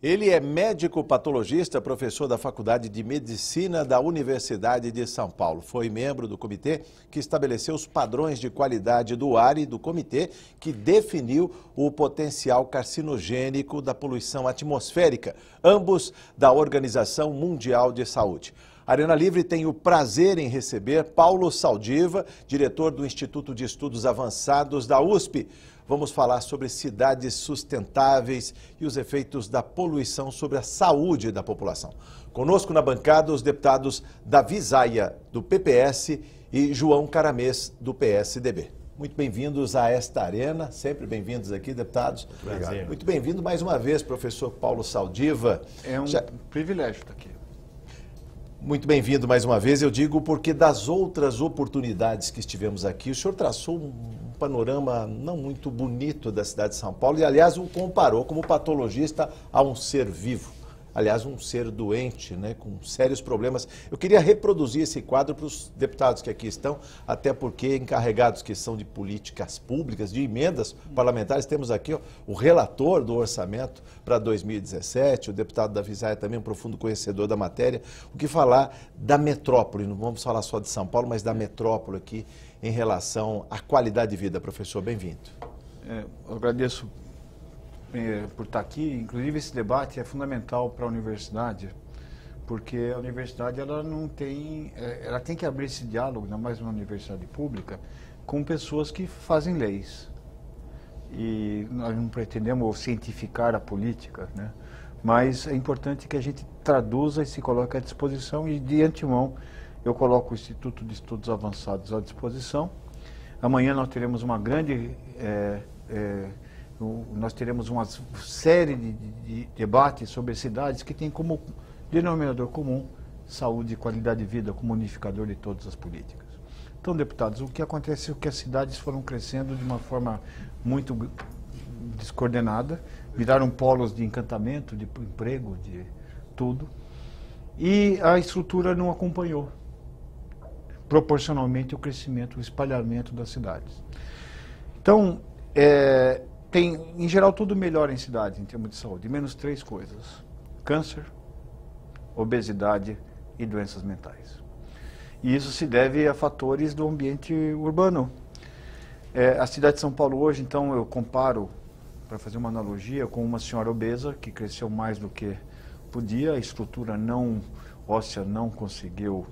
Ele é médico patologista, professor da Faculdade de Medicina da Universidade de São Paulo. Foi membro do comitê que estabeleceu os padrões de qualidade do ar e do comitê que definiu o potencial carcinogênico da poluição atmosférica, ambos da Organização Mundial de Saúde. A Arena Livre tem o prazer em receber Paulo Saldiva, diretor do Instituto de Estudos Avançados da USP. Vamos falar sobre cidades sustentáveis e os efeitos da poluição sobre a saúde da população. Conosco na bancada os deputados Davi Zaia, do PPS, e João Caramês, do PSDB. Muito bem-vindos a esta arena, sempre bem-vindos aqui, deputados. Obrigado. Muito bem-vindo mais uma vez, professor Paulo Saldiva. É um privilégio estar aqui. Muito bem-vindo mais uma vez, eu digo porque das outras oportunidades que estivemos aqui, o senhor traçou um panorama não muito bonito da cidade de São Paulo e, aliás, o comparou como patologista a um ser vivo. Aliás, um ser doente, né, com sérios problemas. Eu queria reproduzir esse quadro para os deputados que aqui estão, até porque encarregados que são de políticas públicas, de emendas parlamentares, temos aqui ó, o relator do orçamento para 2017, o deputado Davi Zaia também, um profundo conhecedor da matéria. O que falar da metrópole, não vamos falar só de São Paulo, mas da metrópole aqui em relação à qualidade de vida. Professor, bem-vindo. Eu agradeço por estar aqui. Inclusive esse debate é fundamental para a universidade, porque a universidade ela não tem, ela tem que abrir esse diálogo, ainda mais uma universidade pública, com pessoas que fazem leis. E nós não pretendemos cientificar a política, né? Mas é importante que a gente traduza e se coloque à disposição, e de antemão eu coloco o Instituto de Estudos Avançados à disposição. Amanhã nós teremos uma grande nós teremos uma série de debates sobre cidades que têm como denominador comum saúde e qualidade de vida como unificador de todas as políticas. Então, deputados, o que acontece é que as cidades foram crescendo de uma forma muito descoordenada, viraram polos de encantamento, de emprego, de tudo, e a estrutura não acompanhou proporcionalmente o crescimento, o espalhamento das cidades. Então, tem, em geral, tudo melhor em cidades em termos de saúde, menos três coisas: câncer, obesidade e doenças mentais. E isso se deve a fatores do ambiente urbano. A cidade de São Paulo hoje, então, eu comparo, para fazer uma analogia, com uma senhora obesa que cresceu mais do que podia, a estrutura óssea não conseguiu,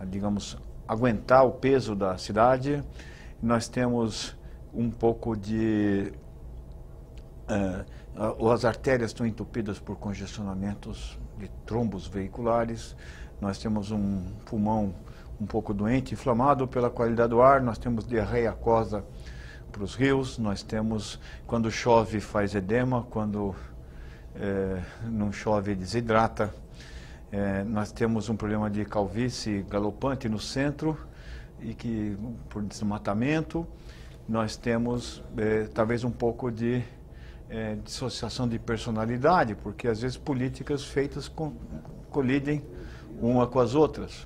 digamos, aguentar o peso da cidade. Nós temos um pouco de... as artérias estão entupidas por congestionamentos de trombos veiculares, nós temos um pulmão um pouco doente, inflamado pela qualidade do ar, nós temos diarreia aquosa para os rios, nós temos, quando chove faz edema, quando não chove desidrata, nós temos um problema de calvície galopante no centro, e que por desmatamento. Nós temos talvez um pouco de dissociação de personalidade, porque às vezes políticas feitas colidem uma com as outras.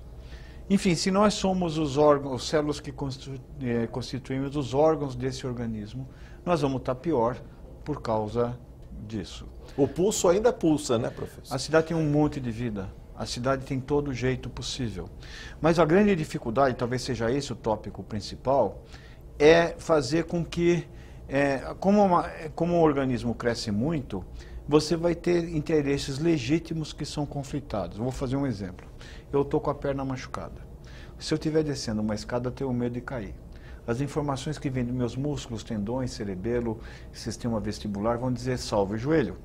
Enfim, se nós somos os órgãos, os células que constituímos os órgãos desse organismo, nós vamos estar pior por causa disso. O pulso ainda pulsa, né, professor? A cidade tem um monte de vida. A cidade tem todo o jeito possível. Mas a grande dificuldade, talvez seja esse o tópico principal, é fazer com que, como o organismo cresce muito, você vai ter interesses legítimos que são conflitados. Eu vou fazer um exemplo. Eu estou com a perna machucada. Se eu estiver descendo uma escada, eu tenho medo de cair. As informações que vêm dos meus músculos, tendões, cerebelo, sistema vestibular, vão dizer salve o joelho.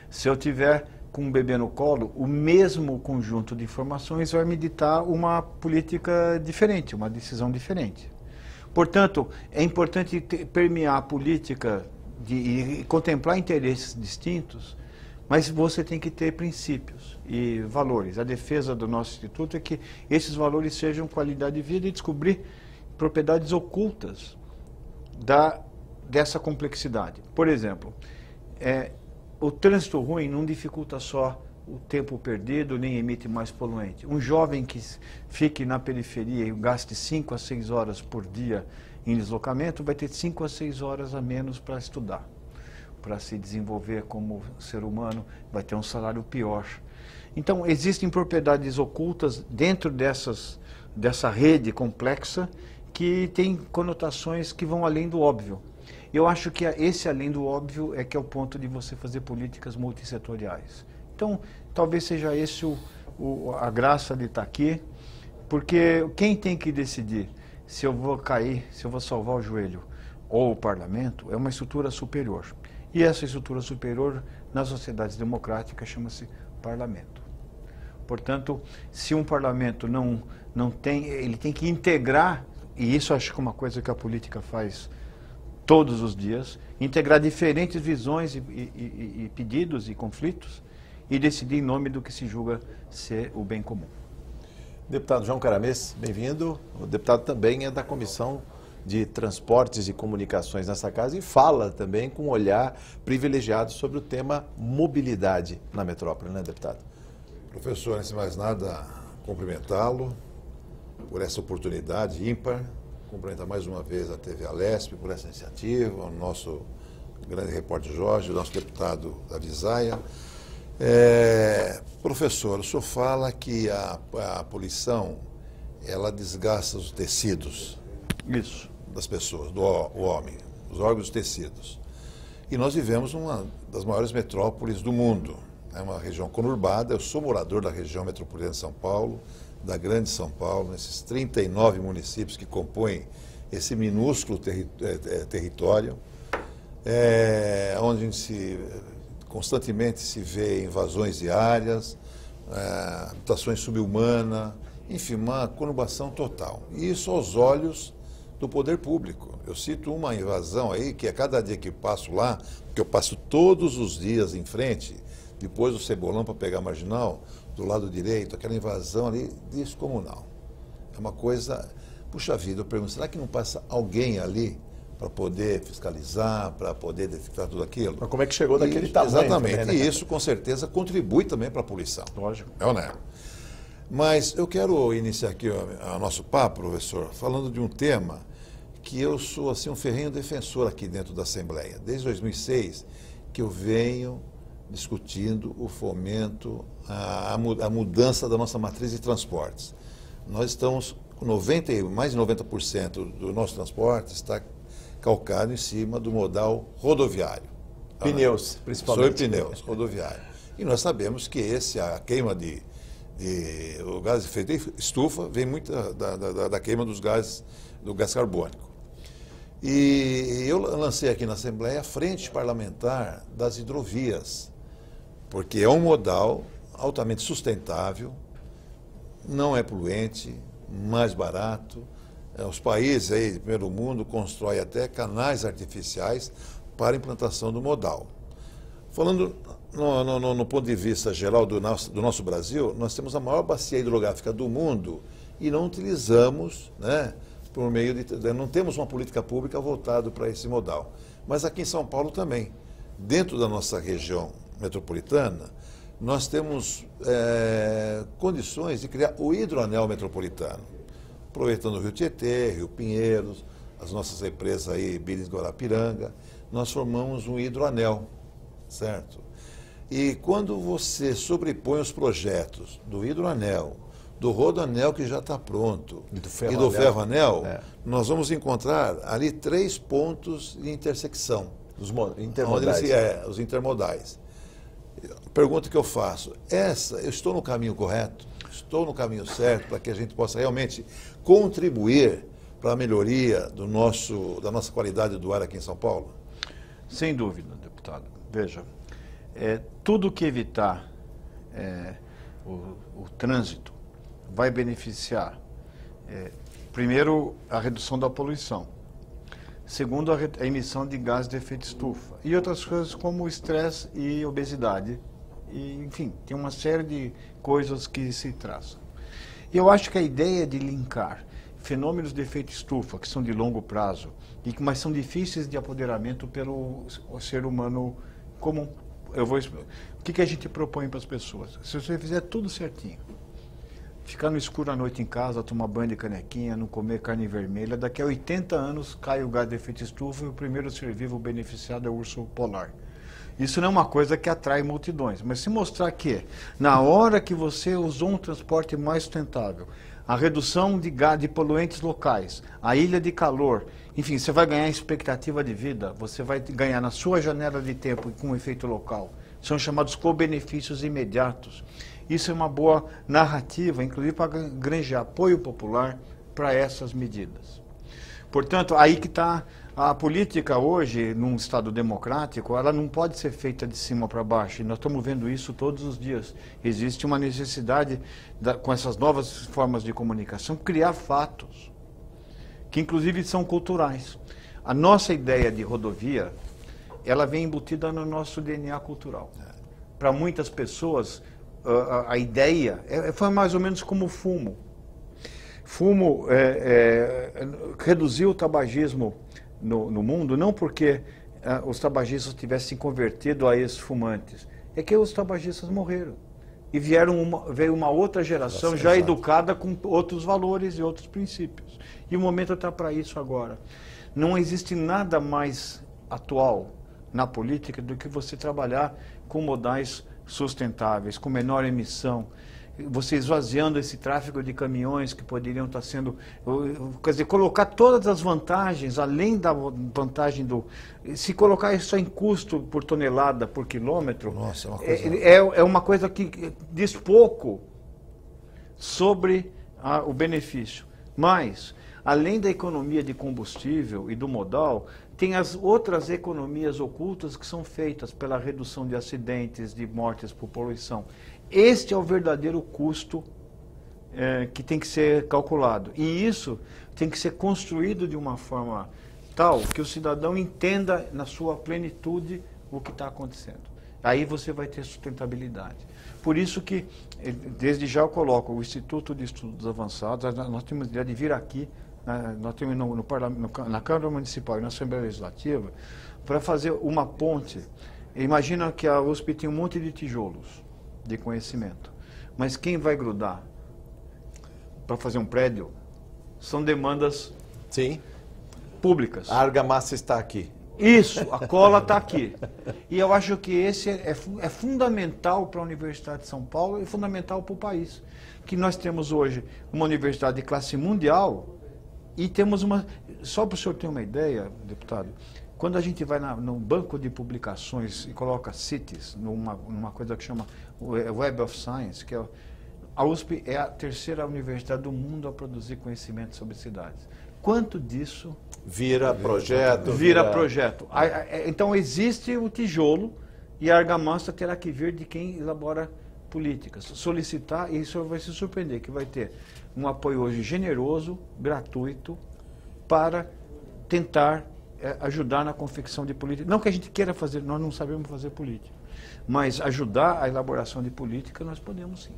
Se eu tiver com um bebê no colo, o mesmo conjunto de informações vai me ditar uma política diferente, uma decisão diferente. Portanto, é importante permear a política e contemplar interesses distintos, mas você tem que ter princípios e valores. A defesa do nosso instituto é que esses valores sejam qualidade de vida e descobrir propriedades ocultas dessa complexidade. Por exemplo, o trânsito ruim não dificulta só o tempo perdido, nem emite mais poluente. Um jovem que fique na periferia e gaste 5 a 6 horas por dia em deslocamento, vai ter 5 a 6 horas a menos para estudar. para se desenvolver como ser humano, vai ter um salário pior. Então, existem propriedades ocultas dentro dessa rede complexa que tem conotações que vão além do óbvio. Eu acho que esse além do óbvio é que é o ponto de você fazer políticas multissetoriais. Então, talvez seja esse a graça de estar aqui, porque quem tem que decidir se eu vou cair, se eu vou salvar o joelho ou o parlamento, é uma estrutura superior. E essa estrutura superior, nas sociedades democráticas, chama-se parlamento. Portanto, se um parlamento não tem, ele tem que integrar, e isso acho que é uma coisa que a política faz todos os dias, integrar diferentes visões e pedidos e conflitos e decidir em nome do que se julga ser o bem comum. Deputado João Caramês, bem-vindo. O deputado também é da Comissão de Transportes e Comunicações nessa casa e fala também com um olhar privilegiado sobre o tema mobilidade na metrópole, né, deputado? Professor, antes de mais nada, cumprimentá-lo por essa oportunidade ímpar, cumprimentar mais uma vez a TV Alesp por essa iniciativa, o nosso grande repórter Jorge, o nosso deputado da Visaia. Professor, o senhor fala que a poluição, ela desgasta os tecidos. Isso. Das pessoas, do homem, os órgãos e tecidos. E nós vivemos uma das maiores metrópoles do mundo. É uma região conurbada, eu sou morador da região metropolitana de São Paulo, da Grande São Paulo, nesses 39 municípios que compõem esse minúsculo território, onde constantemente se vê invasões diárias, habitações subhumanas, enfim, uma conurbação total. E isso aos olhos do poder público. Eu cito uma invasão aí, que a cada dia que passo lá, que eu passo todos os dias em frente, depois do Cebolão para pegar a Marginal, do lado direito, aquela invasão ali descomunal. É uma coisa, puxa vida, eu pergunto, será que não passa alguém ali para poder fiscalizar, para poder detectar tudo aquilo? Mas como é que chegou daquele tamanho? Exatamente, também, né? E isso com certeza contribui também para a poluição. Lógico. É ou não é? Mas eu quero iniciar aqui o nosso papo, professor, falando de um tema que eu sou assim, um ferrenho defensor aqui dentro da Assembleia. Desde 2006 que eu venho discutindo o fomento, a mudança da nossa matriz de transportes. Nós estamos com mais de 90% do nosso transporte está calcado em cima do modal rodoviário. Pneus, principalmente. Sobre pneus, rodoviário. E nós sabemos que a queima o gás de efeito de estufa vem muito da queima do gás carbônico. E eu lancei aqui na Assembleia a frente parlamentar das hidrovias, porque é um modal altamente sustentável, não é poluente, mais barato. Os países aí de primeiro mundo constroem até canais artificiais para a implantação do modal. Falando no ponto de vista geral do nosso Brasil, nós temos a maior bacia hidrográfica do mundo e não utilizamos, né, não temos uma política pública voltada para esse modal. Mas aqui em São Paulo também, dentro da nossa região metropolitana, nós temos condições de criar o hidroanel metropolitano, aproveitando o Rio Tietê, Rio Pinheiros, as nossas represas aí, Billings, Guarapiranga, nós formamos um hidroanel, certo? E quando você sobrepõe os projetos do hidroanel, do rodoanel que já está pronto e do ferroanel, nós vamos encontrar ali 3 pontos de intersecção. Os intermodais. Os intermodais. Pergunta que eu faço, eu estou no caminho correto? Estou no caminho certo para que a gente possa realmente contribuir para a melhoria da nossa qualidade do ar aqui em São Paulo? Sem dúvida, deputado. Veja, tudo que evitar o trânsito vai beneficiar, primeiro, a redução da poluição, segundo, a emissão de gás de efeito estufa e outras coisas como estresse e obesidade. E, enfim, tem uma série de coisas que se traçam. Eu acho que a ideia de linkar fenômenos de efeito estufa, que são de longo prazo, mas são difíceis de apoderamento pelo ser humano comum. O que a gente propõe para as pessoas? Se você fizer tudo certinho, ficar no escuro à noite em casa, tomar banho de canequinha, não comer carne vermelha, daqui a 80 anos cai o gás de efeito estufa e o primeiro ser vivo beneficiado é o urso polar. Isso não é uma coisa que atrai multidões, mas se mostrar que, na hora que você usou um transporte mais sustentável, a redução de poluentes locais, a ilha de calor, enfim, você vai ganhar expectativa de vida, você vai ganhar na sua janela de tempo com um efeito local. São chamados co-benefícios imediatos. Isso é uma boa narrativa, inclusive para granjear apoio popular para essas medidas. Portanto, aí que está a política hoje, num Estado democrático, ela não pode ser feita de cima para baixo, e nós estamos vendo isso todos os dias. Existe uma necessidade, com essas novas formas de comunicação, criar fatos, que inclusive são culturais. A nossa ideia de rodovia, ela vem embutida no nosso DNA cultural. Para muitas pessoas, a ideia foi mais ou menos como o fumo. Fumo reduziu o tabagismo no mundo, não porque os tabagistas tivessem se convertido a ex-fumantes, é que os tabagistas morreram. E veio uma outra geração já educada com outros valores e outros princípios. E o momento está para isso agora. Não existe nada mais atual na política do que você trabalhar com modais sustentáveis, com menor emissão, você esvaziando esse tráfego de caminhões que poderiam estar sendo... Quer dizer, colocar todas as vantagens, além da vantagem do... Se colocar isso em custo por tonelada, por quilômetro, nossa, é uma coisa que diz pouco sobre o benefício. Mas, além da economia de combustível e do modal, tem as outras economias ocultas que são feitas pela redução de acidentes, de mortes por poluição. Este é o verdadeiro custo que tem que ser calculado. E isso tem que ser construído de uma forma tal que o cidadão entenda na sua plenitude o que está acontecendo. Aí você vai ter sustentabilidade. Por isso que, desde já eu coloco o Instituto de Estudos Avançados, nós temos a ideia de vir aqui, nós temos na Câmara Municipal e na Assembleia Legislativa, para fazer uma ponte. Imagina que a USP tem um monte de tijolos de conhecimento, mas quem vai grudar para fazer um prédio são demandas públicas. A argamassa está aqui. Isso, a cola está aqui. E eu acho que esse é fundamental para a Universidade de São Paulo e fundamental para o país. Que nós temos hoje uma universidade de classe mundial e temos uma... Só para o senhor ter uma ideia, deputado, quando a gente vai no banco de publicações e coloca CITES, numa coisa que chama Web of Science, que a USP é a terceira universidade do mundo a produzir conhecimento sobre cidades. Quanto disso... Vira projeto. Vira projeto. Então existe o tijolo e a argamassa terá que vir de quem elabora políticas. Solicitar, e isso vai se surpreender, que vai ter um apoio hoje generoso, gratuito, para tentar ajudar na confecção de política. Não que a gente queira fazer, nós não sabemos fazer política, mas ajudar a elaboração de política nós podemos sim.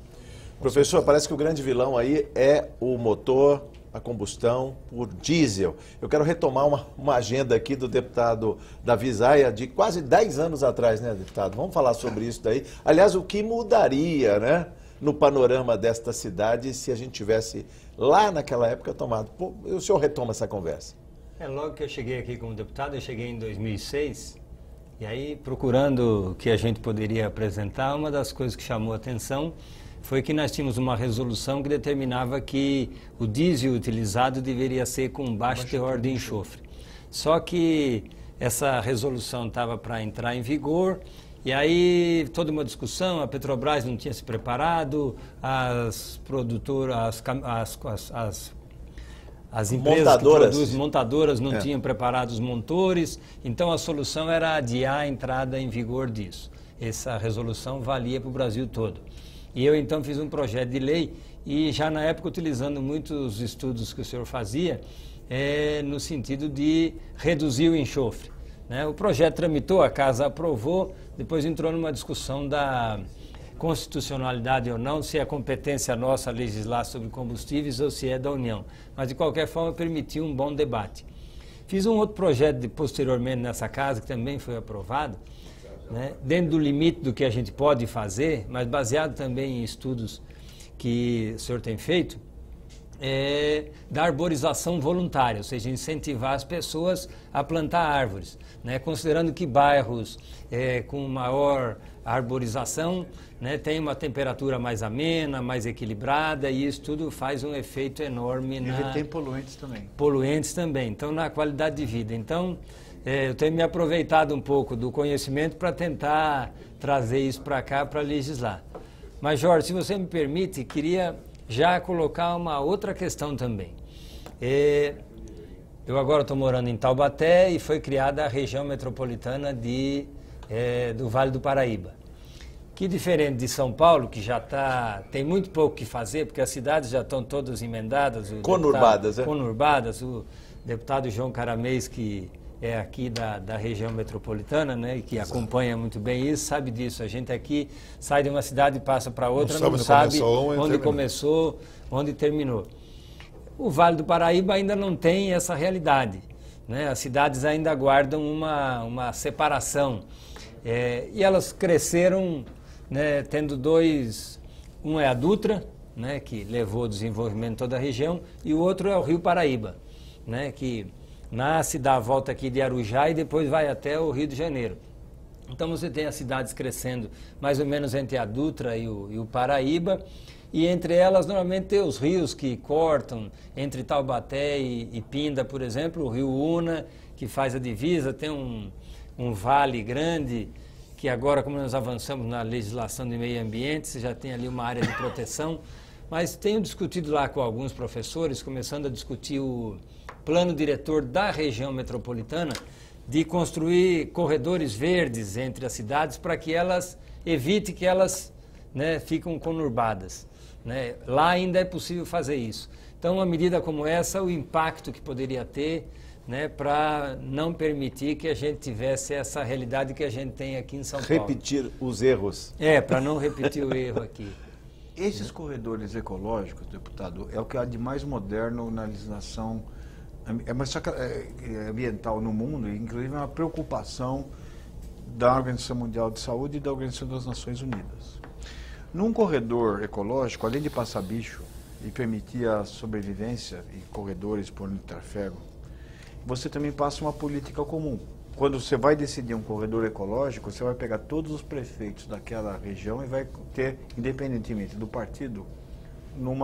Professor, parece que o grande vilão aí é o motor, a combustão por diesel. Eu quero retomar uma agenda aqui do deputado Davi Zaia de quase 10 anos atrás, né, deputado? Vamos falar sobre isso daí. Aliás, o que mudaria, né, no panorama desta cidade se a gente tivesse lá naquela época tomado? Pô, o senhor retoma essa conversa. Logo que eu cheguei aqui como deputado, eu cheguei em 2006, e aí procurando o que a gente poderia apresentar, uma das coisas que chamou a atenção foi que nós tínhamos uma resolução que determinava que o diesel utilizado deveria ser com baixo teor de enxofre. Só que essa resolução estava para entrar em vigor, e aí toda uma discussão, a Petrobras não tinha se preparado, as produtoras, as empresas que produzem, montadoras não tinham preparado os motores, então a solução era adiar a entrada em vigor disso. Essa resolução valia para o Brasil todo. E eu então fiz um projeto de lei e já na época utilizando muitos estudos que o senhor fazia, no sentido de reduzir o enxofre, né? O projeto tramitou, a Casa aprovou, depois entrou numa discussão da constitucionalidade ou não, se é competência nossa legislar sobre combustíveis ou se é da União. Mas de qualquer forma permitiu um bom debate. Fiz um outro projeto posteriormente nessa Casa que também foi aprovado, né, dentro do limite do que a gente pode fazer, mas baseado também em estudos que o senhor tem feito, da arborização voluntária, ou seja, incentivar as pessoas a plantar árvores, né? Considerando que bairros com maior arborização, né, tem uma temperatura mais amena, mais equilibrada, e isso tudo faz um efeito enorme E tem poluentes também. Poluentes também, então na qualidade de vida. Então, eu tenho me aproveitado um pouco do conhecimento para tentar trazer isso para cá, para legislar. Mas, Jorge, se você me permite, queria já colocar uma outra questão também. Eu agora estou morando em Taubaté e foi criada a região metropolitana do Vale do Paraíba. Que diferente de São Paulo, que já tem muito pouco o que fazer, porque as cidades já estão todas emendadas. Conurbadas, Conurbadas. O deputado João Caramês, que é aqui da região metropolitana, né, e que acompanha muito bem isso, sabe disso. A gente aqui sai de uma cidade e passa para outra, não sabe onde começou, onde terminou. O Vale do Paraíba ainda não tem essa realidade, né? As cidades ainda guardam uma separação. E elas cresceram, né, tendo um é a Dutra, né, que levou o desenvolvimento de toda a região, e o outro é o Rio Paraíba, né, que nasce, dá a volta aqui de Arujá e depois vai até o Rio de Janeiro. Então você tem as cidades crescendo mais ou menos entre a Dutra e o Paraíba, e entre elas normalmente tem os rios que cortam, entre Taubaté e Pinda, por exemplo, o Rio Una, que faz a divisa, tem um vale grande, que agora, como nós avançamos na legislação de meio ambiente, você já tem ali uma área de proteção, mas tenho discutido lá com alguns professores, começando a discutir o plano diretor da região metropolitana, de construir corredores verdes entre as cidades para que elas evite que elas, né, ficam conurbadas, né? Lá ainda é possível fazer isso. Então, uma medida como essa, o impacto que poderia ter, né, para não permitir que a gente tivesse essa realidade que a gente tem aqui em São Paulo. Repetir os erros. Para não repetir o erro aqui. Esses corredores ecológicos, deputado, é o que há de mais moderno na legislação ambiental no mundo, e inclusive é uma preocupação da Organização Mundial de Saúde e da Organização das Nações Unidas. Num corredor ecológico, além de passar bicho e permitir a sobrevivência e corredores por trafego, você também passa uma política comum. Quando você vai decidir um corredor ecológico, você vai pegar todos os prefeitos daquela região e vai ter, independentemente do partido, num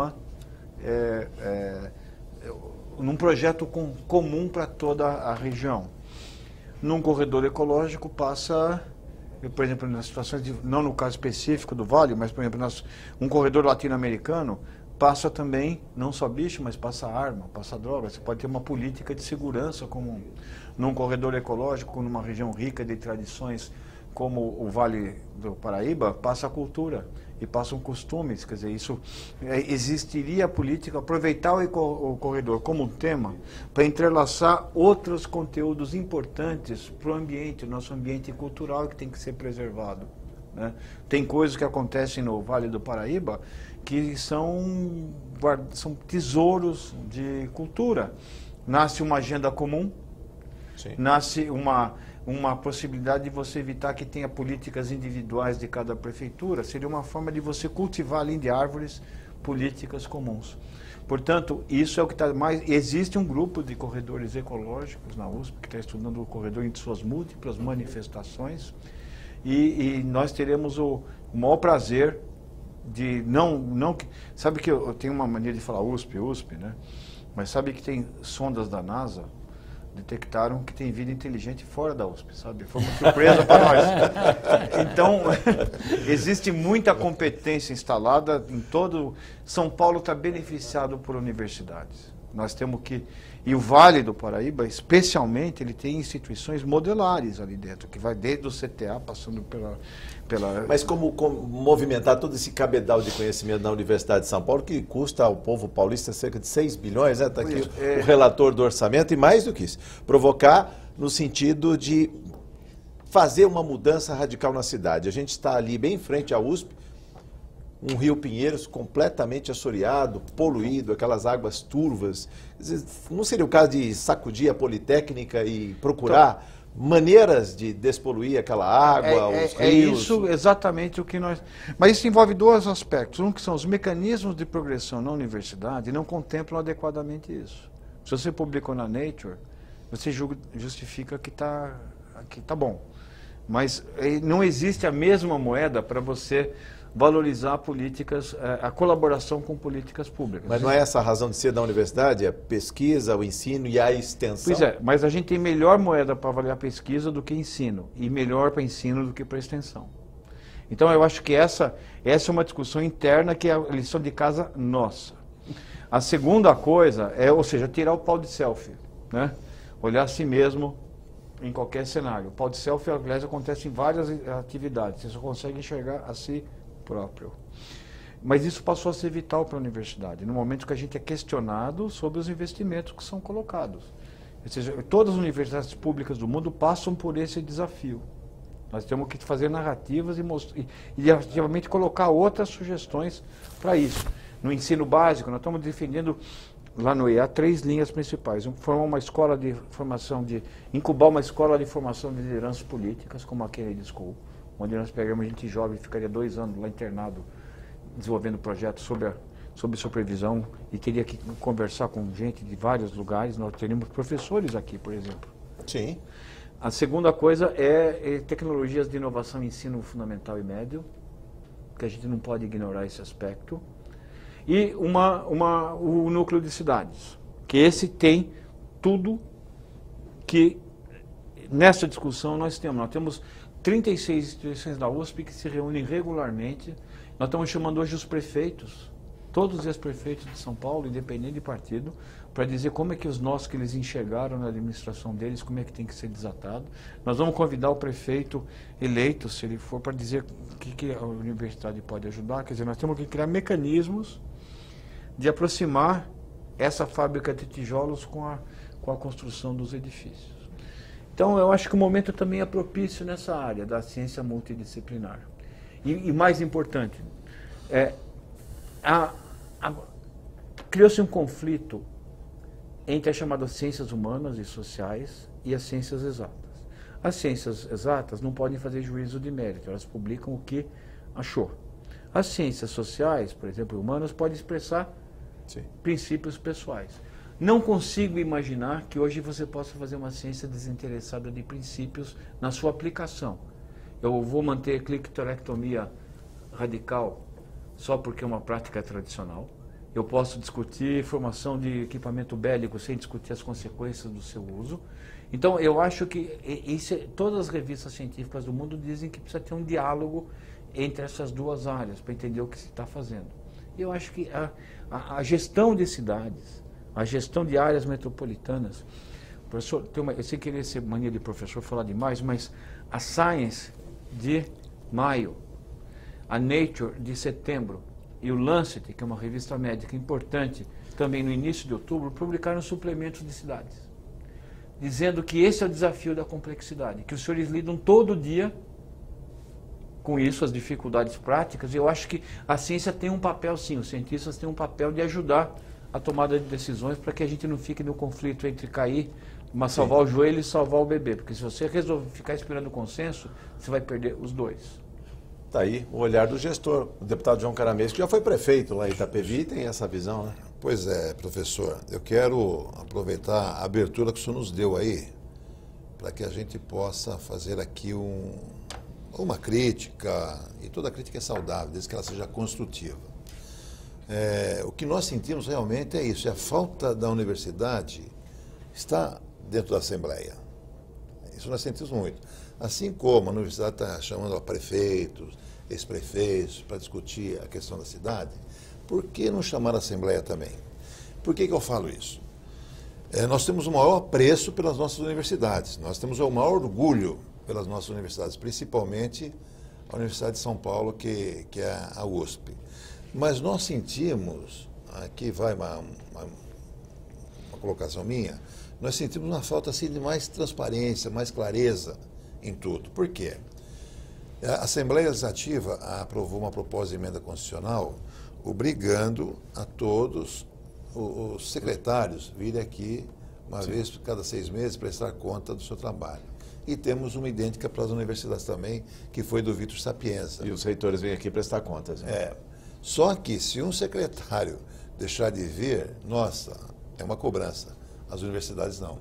projeto comum para toda a região. Num corredor ecológico passa, por exemplo, nas situações, não no caso específico do Vale, mas, por exemplo, um corredor latino-americano, passa também, não só bicho, mas passa arma, passa droga. Você pode ter uma política de segurança comum. Num corredor ecológico, numa região rica de tradições como o Vale do Paraíba, passa a cultura e passam costumes. Quer dizer, isso existiria a política, aproveitar o corredor como um tema para entrelaçar outros conteúdos importantes para o ambiente, o nosso ambiente cultural, que tem que ser preservado, né? Tem coisas que acontecem no Vale do Paraíba que são tesouros de cultura. Nasce uma agenda comum, sim, nasce uma possibilidade de você evitar que tenha políticas individuais de cada prefeitura. Seria uma forma de você cultivar, além de árvores, políticas comuns. Portanto, isso é o que está mais... Existe um grupo de corredores ecológicos na USP que está estudando o corredor em suas múltiplas manifestações, e nós teremos o maior prazer de sabe que eu tenho uma mania de falar USP, né? Mas sabe que tem sondas da NASA detectaram que tem vida inteligente fora da USP, sabe? Foi uma surpresa para nós. Então, existe muita competência instalada em todo... São Paulo está beneficiado por universidades. Nós temos que... E o Vale do Paraíba, especialmente, ele tem instituições modelares ali dentro, que vai desde o CTA, passando pela... Mas como movimentar todo esse cabedal de conhecimento na Universidade de São Paulo, que custa ao povo paulista cerca de 6 bilhões, né? Está aqui o relator do orçamento, e mais do que isso, provocar no sentido de fazer uma mudança radical na cidade. A gente está ali bem em frente à USP, um rio Pinheiros completamente assoreado, poluído, aquelas águas turvas. Não seria o caso de sacudir a Politécnica e procurar maneiras de despoluir aquela água, os rios. É isso exatamente o que nós... Mas isso envolve dois aspectos. Um que são os mecanismos de progressão na universidade não contemplam adequadamente isso. Se você publicou na Nature, você justifica que tá bom. Mas não existe a mesma moeda para você valorizar políticas, a colaboração com políticas públicas. Mas não é essa a razão de ser da universidade? A pesquisa, o ensino e a extensão? Pois é, mas a gente tem melhor moeda para avaliar pesquisa do que ensino, e melhor para ensino do que para extensão. Então eu acho que essa é uma discussão interna que é a lição de casa nossa. A segunda coisa é, ou seja, tirar o pau de selfie, né? Olhar a si mesmo em qualquer cenário. O pau de selfie, aliás, acontece em várias atividades, você só consegue enxergar a si próprio. Mas isso passou a ser vital para a universidade, no momento que a gente é questionado sobre os investimentos que são colocados. Ou seja, todas as universidades públicas do mundo passam por esse desafio. Nós temos que fazer narrativas e ativamente colocar outras sugestões para isso. No ensino básico, nós estamos defendendo lá no EA 3 linhas principais. Formar uma escola de formação incubar uma escola de formação de lideranças políticas, como a Kennedy School, onde nós pegamos gente jovem, ficaria 2 anos lá internado, desenvolvendo projetos sob supervisão, e teria que conversar com gente de vários lugares. Nós teríamos professores aqui, por exemplo. Sim. A segunda coisa é tecnologias de inovação em ensino fundamental e médio, que a gente não pode ignorar esse aspecto. E o núcleo de cidades, que esse tem tudo que nessa discussão nós temos. Nós temos 36 instituições da USP que se reúnem regularmente. Nós estamos chamando hoje os prefeitos, todos os ex-prefeitos de São Paulo, independente de partido, para dizer como é que os nós que eles enxergaram na administração deles, como é que tem que ser desatado. Nós vamos convidar o prefeito eleito, se ele for, para dizer o que a universidade pode ajudar. Quer dizer, nós temos que criar mecanismos de aproximar essa fábrica de tijolos com a construção dos edifícios. Então, eu acho que o momento também é propício nessa área da ciência multidisciplinar. E mais importante, criou-se um conflito entre as chamadas ciências humanas e sociais e as ciências exatas. As ciências exatas não podem fazer juízo de mérito, elas publicam o que achou. As ciências sociais, por exemplo, humanas, podem expressar princípios pessoais. Não consigo imaginar que hoje você possa fazer uma ciência desinteressada de princípios na sua aplicação. Eu vou manter clitorectomia radical só porque é uma prática tradicional. Eu posso discutir formação de equipamento bélico sem discutir as consequências do seu uso. Então, eu acho que todas as revistas científicas do mundo dizem que precisa ter um diálogo entre essas duas áreas para entender o que se está fazendo. Eu acho que a gestão de cidades, a gestão de áreas metropolitanas, professor, eu sei querer ser mania de professor falar demais, mas a Science de maio, a Nature de setembro e o Lancet, que é uma revista médica importante, também no início de outubro, publicaram suplementos de cidades, dizendo que esse é o desafio da complexidade, que os senhores lidam todo dia com isso, as dificuldades práticas. E eu acho que a ciência tem um papel, sim, os cientistas têm um papel de ajudar a tomada de decisões para que a gente não fique no conflito entre cair, mas salvar o joelho e salvar o bebê, porque se você resolver ficar esperando o consenso, você vai perder os dois. Está aí o olhar do gestor, o deputado João Caramês, que já foi prefeito lá em Itapevi, tem essa visão, né? Pois é, professor, eu quero aproveitar a abertura que o senhor nos deu aí, para que a gente possa fazer aqui uma crítica, e toda crítica é saudável, desde que ela seja construtiva. O que nós sentimos realmente é isso, a falta da universidade está dentro da Assembleia. Isso nós sentimos muito. Assim como a universidade está chamando a prefeitos, ex-prefeitos, para discutir a questão da cidade, por que não chamar a Assembleia também? Por que eu falo isso? Nós temos o maior apreço pelas nossas universidades, nós temos o maior orgulho pelas nossas universidades, principalmente a Universidade de São Paulo, que é a USP. Mas nós sentimos, aqui vai uma colocação minha, nós sentimos uma falta assim, de mais transparência, mais clareza em tudo. Por quê? A Assembleia Legislativa aprovou uma proposta de emenda constitucional obrigando a todos os secretários virem aqui uma vez cada 6 meses prestar conta do seu trabalho. e temos uma idêntica para as universidades também, que foi do Vitor Sapienza. E os reitores vêm aqui prestar contas. Né? Só que se um secretário deixar de vir, nossa, é uma cobrança. As universidades não.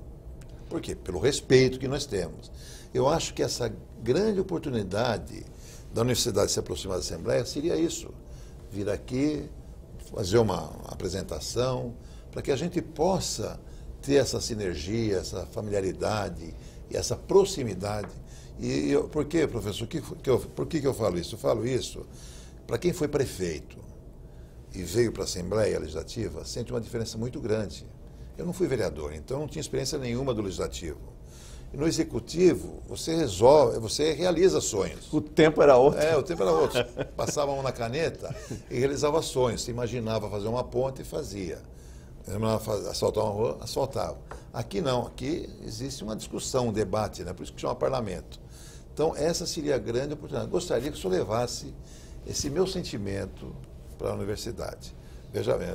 Por quê? Pelo respeito que nós temos. Eu acho que essa grande oportunidade da universidade se aproximar da Assembleia seria isso. Vir aqui, fazer uma apresentação, para que a gente possa ter essa sinergia, essa familiaridade e essa proximidade. Por quê, professor? Por que eu falo isso? Eu falo isso para quem foi prefeito e veio para a Assembleia Legislativa, sente uma diferença muito grande. Eu não fui vereador, então não tinha experiência nenhuma do Legislativo. E no Executivo, você resolve, você realiza sonhos. O tempo era outro. O tempo era outro. Passava a mão na caneta e realizava sonhos. Você imaginava fazer uma ponte e fazia. Asfaltar uma rua, asfaltava. Aqui não, aqui existe uma discussão, um debate, né? Por isso que chama parlamento. Então, essa seria a grande oportunidade. Gostaria que o senhor levasse esse meu sentimento para a universidade. Veja bem,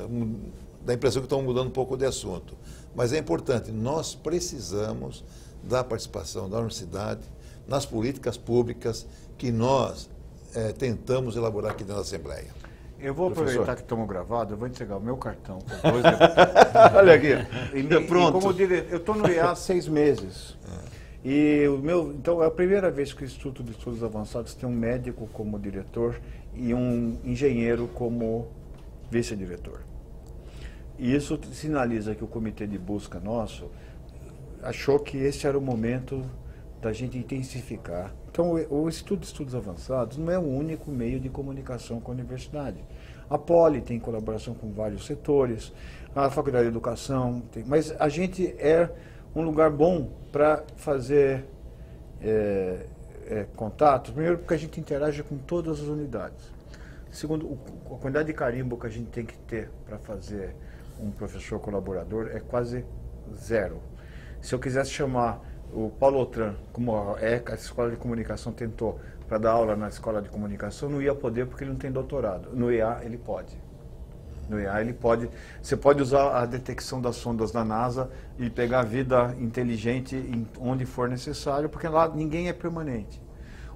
dá a impressão que estão mudando um pouco de assunto. Mas é importante, nós precisamos da participação da universidade nas políticas públicas que nós tentamos elaborar aqui dentro da Assembleia. Eu vou aproveitar que estamos gravados, eu vou entregar o meu cartão para os dois deputados. Olha aqui, pronto. Como eu estou no IA há 6 meses. Então, é a primeira vez que o Instituto de Estudos Avançados tem um médico como diretor e um engenheiro como vice-diretor. E isso sinaliza que o comitê de busca nosso achou que esse era o momento da gente intensificar. Então, o Instituto de Estudos Avançados não é o único meio de comunicação com a universidade. A Poli tem colaboração com vários setores, a Faculdade de Educação, mas a gente é um lugar bom para fazer contatos. Primeiro, porque a gente interage com todas as unidades. Segundo, a quantidade de carimbo que a gente tem que ter para fazer um professor colaborador é quase zero. Se eu quisesse chamar o Paulo Outram, como a Escola de Comunicação tentou, para dar aula na Escola de Comunicação, não ia poder porque ele não tem doutorado. No EA ele pode. No EA ele pode. Você pode usar a detecção das sondas da NASA e pegar a vida inteligente onde for necessário, porque lá ninguém é permanente.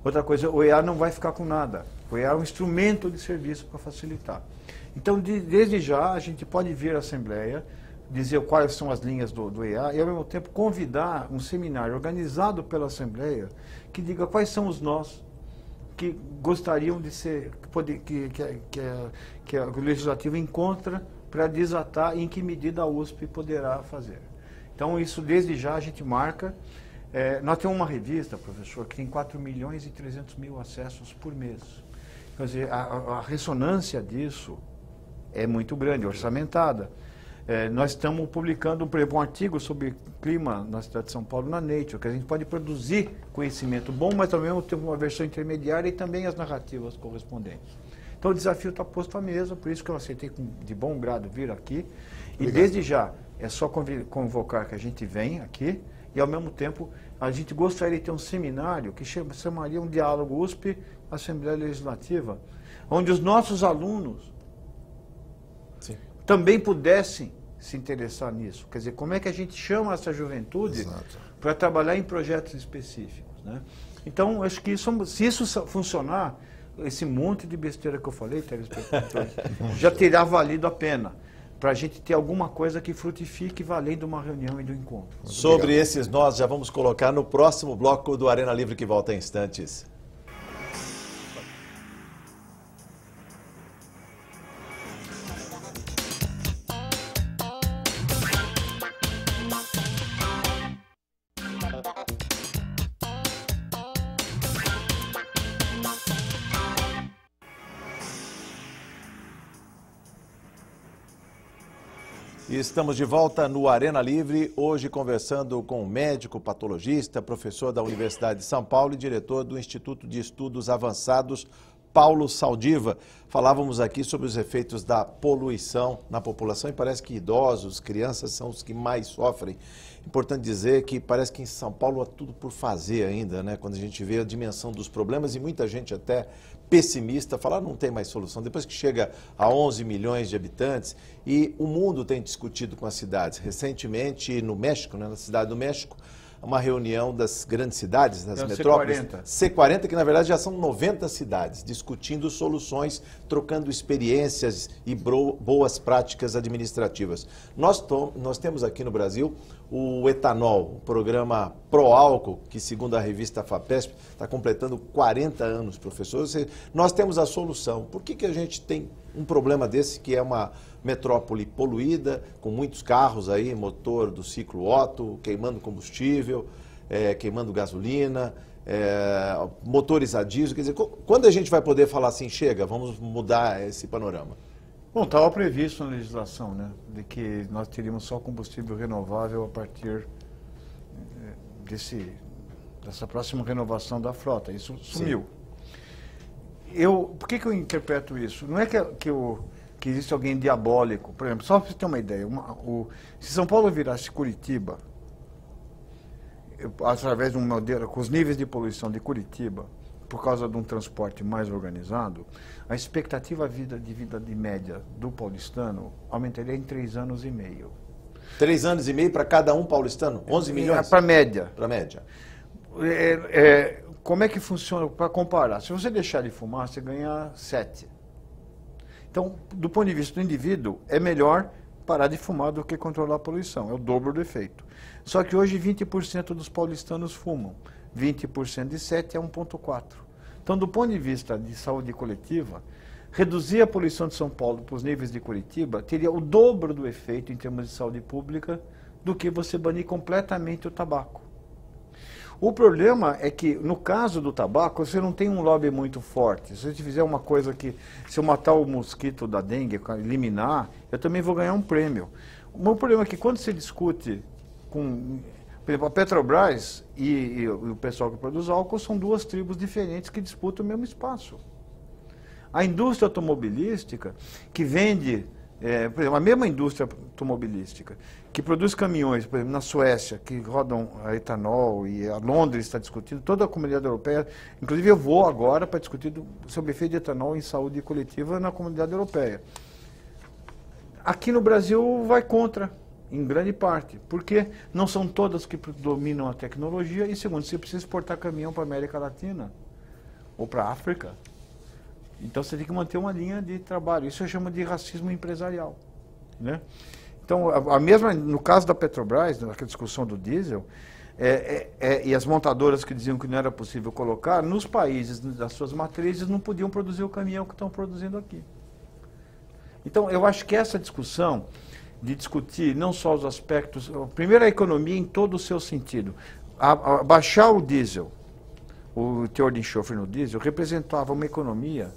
Outra coisa, o EA não vai ficar com nada. O EA é um instrumento de serviço para facilitar. Então, desde já, a gente pode vir à Assembleia, dizer quais são as linhas do EA e, ao mesmo tempo, convidar um seminário organizado pela Assembleia que diga quais são os nós que gostariam de ser, que o Legislativo encontra para desatar e em que medida a USP poderá fazer. Então, isso, desde já, a gente marca. Nós temos uma revista, professor, que tem 4.300.000 acessos por mês. Quer dizer, a ressonância disso é muito grande, orçamentada. Nós estamos publicando, por exemplo, um artigo sobre clima na cidade de São Paulo, na Nature, que a gente pode produzir conhecimento bom, mas também temos uma versão intermediária e também as narrativas correspondentes. Então o desafio está posto à mesa, por isso que eu aceitei de bom grado vir aqui. E desde já, é só convocar que a gente venha aqui e, ao mesmo tempo, a gente gostaria de ter um seminário que chamaria um diálogo USP-Assembleia Legislativa, onde os nossos alunos também pudessem se interessar nisso. Quer dizer, como é que a gente chama essa juventude para trabalhar em projetos específicos, né? Então, acho que se isso funcionar, esse monte de besteira que eu falei, telespectadores, já terá valido a pena, para a gente ter alguma coisa que frutifique valendo uma reunião e do encontro. Sobre esses nós, já vamos colocar no próximo bloco do Arena Livre, que volta em instantes. E estamos de volta no Arena Livre, hoje conversando com o médico patologista, professor da Universidade de São Paulo e diretor do Instituto de Estudos Avançados, Paulo Saldiva. Falávamos aqui sobre os efeitos da poluição na população e parece que idosos, crianças são os que mais sofrem. Importante dizer que parece que em São Paulo há tudo por fazer ainda, né? Quando a gente vê a dimensão dos problemas e muita gente até pessimista, fala não tem mais solução. Depois que chega a 11 milhões de habitantes e o mundo tem discutido com as cidades. Recentemente no México, né, na cidade do México, uma reunião das grandes cidades, das É o metrópoles. C40. C40, que na verdade já são 90 cidades, discutindo soluções, trocando experiências e boas práticas administrativas. Nós temos aqui no Brasil o etanol, o programa Proálcool, que segundo a revista FAPESP está completando 40 anos, professor. Ou seja, nós temos a solução. Por que a gente tem um problema desse, que é uma metrópole poluída, com muitos carros aí, motor do ciclo Otto, queimando combustível, queimando gasolina, motores a diesel? Quer dizer, quando a gente vai poder falar assim, chega, vamos mudar esse panorama? Bom, estava previsto na legislação, né, de que nós teríamos só combustível renovável a partir dessa próxima renovação da frota. Isso sumiu. Por que eu interpreto isso? Não é que existe alguém diabólico. Por exemplo, só para você ter uma ideia, se São Paulo virasse Curitiba, através de um modelo, com os níveis de poluição de Curitiba, por causa de um transporte mais organizado, a expectativa de vida de média do paulistano aumentaria em 3 anos e meio. 3 anos e meio para cada um paulistano? 11 milhões? Para média. Para média. Como é que funciona? Para comparar, se você deixar de fumar, você ganha 7. Então, do ponto de vista do indivíduo, é melhor parar de fumar do que controlar a poluição. É o dobro do efeito. Só que hoje 20% dos paulistanos fumam. 20% de 7 é 1,4. Então, do ponto de vista de saúde coletiva, reduzir a poluição de São Paulo para os níveis de Curitiba teria o dobro do efeito em termos de saúde pública do que você banir completamente o tabaco. O problema é que, no caso do tabaco, você não tem um lobby muito forte. Se você fizer uma coisa que, se eu matar o mosquito da dengue, eliminar, eu também vou ganhar um prêmio. O meu problema é que quando você discute com... Por exemplo, a Petrobras e o pessoal que produz álcool são 2 tribos diferentes que disputam o mesmo espaço. A indústria automobilística, que vende, por exemplo, a mesma indústria automobilística, que produz caminhões, por exemplo, na Suécia, que rodam a etanol, e a Londres está discutindo, toda a comunidade europeia, inclusive eu vou agora para discutir sobre o efeito de etanol em saúde coletiva na comunidade europeia. Aqui no Brasil vai contra, em grande parte, porque não são todas que dominam a tecnologia, e segundo, você precisa exportar caminhão para a América Latina ou para a África. Então você tem que manter uma linha de trabalho. Isso eu chamo de racismo empresarial, né? Então, no caso da Petrobras, naquela discussão do diesel, e as montadoras que diziam que não era possível colocar, nos países das suas matrizes não podiam produzir o caminhão que estão produzindo aqui. Então, eu acho que essa discussão de discutir não só os aspectos... Primeiro, a economia em todo o seu sentido. Baixar o diesel, o teor de enxofre no diesel, representava uma economia...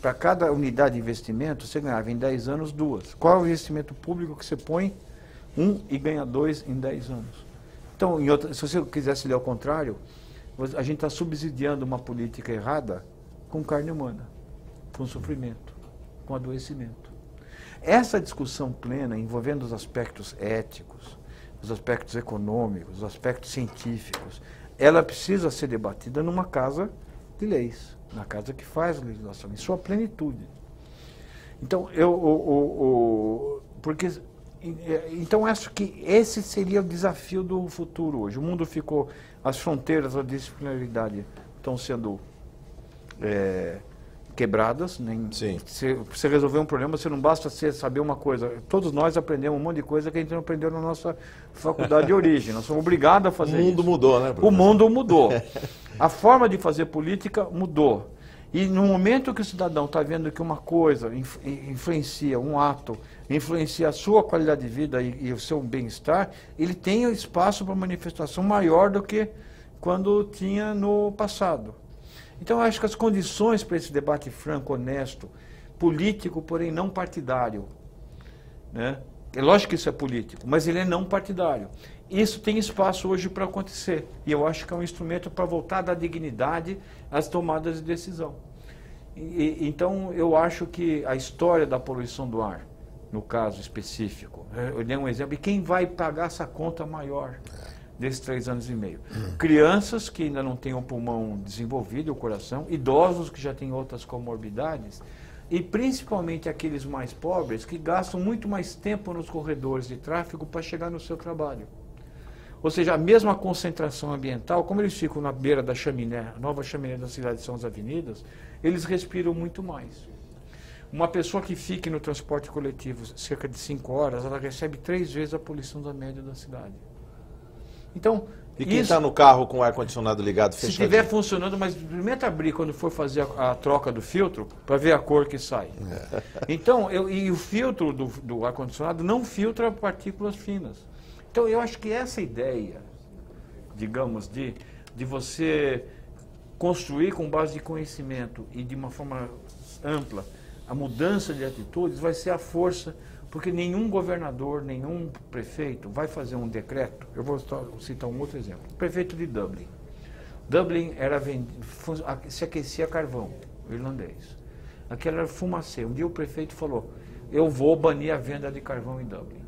Para cada unidade de investimento, você ganhava em 10 anos 2. Qual é o investimento público que você põe? 1 e ganha 2 em 10 anos. Então, se você quisesse ler ao contrário, a gente está subsidiando uma política errada com carne humana, com sofrimento, com adoecimento. Essa discussão plena, envolvendo os aspectos éticos, os aspectos econômicos, os aspectos científicos, ela precisa ser debatida numa casa de leis, na casa que faz a legislação, em sua plenitude. Então, então acho que esse seria o desafio do futuro hoje. O mundo ficou, as fronteiras da disciplinaridade estão sendo quebradas. Você resolver um problema, você não basta saber uma coisa. Todos nós aprendemos um monte de coisa que a gente não aprendeu na nossa faculdade de origem. Nós somos obrigados a fazer isso. O mundo mudou, né, professor? O mundo mudou. A forma de fazer política mudou. E no momento que o cidadão está vendo que uma coisa influencia, um ato, influencia a sua qualidade de vida e o seu bem-estar, ele tem espaço para manifestação maior do que quando tinha no passado. Então, eu acho que as condições para esse debate franco, honesto, político, porém não partidário, né? É lógico que isso é político, mas ele é não partidário. Isso tem espaço hoje para acontecer. E eu acho que é um instrumento para voltar da dignidade às tomadas de decisão. Então, eu acho que a história da poluição do ar, no caso específico, eu dei um exemplo, e quem vai pagar essa conta maior desses 3 anos e meio? Crianças que ainda não têm o pulmão desenvolvido, o coração, idosos que já têm outras comorbidades, e principalmente aqueles mais pobres que gastam muito mais tempo nos corredores de tráfego para chegar no seu trabalho. Ou seja, a mesma concentração ambiental, como eles ficam na beira da chaminé, a nova chaminé da cidade são as avenidas, eles respiram muito mais. Uma pessoa que fique no transporte coletivo cerca de 5 horas, ela recebe 3 vezes a poluição da média da cidade. Então, e quem está no carro com o ar-condicionado ligado, fechadinho? Se estiver funcionando, mas experimenta abrir quando for fazer a troca do filtro, para ver a cor que sai. Então, e o filtro do ar-condicionado não filtra partículas finas. Então, eu acho que essa ideia, digamos, de você construir com base de conhecimento e de uma forma ampla a mudança de atitudes vai ser a força, porque nenhum governador, nenhum prefeito vai fazer um decreto. Eu vou citar um outro exemplo. O prefeito de Dublin. Dublin se aquecia carvão, irlandês. Aquilo era fumacê. Um dia o prefeito falou, eu vou banir a venda de carvão em Dublin.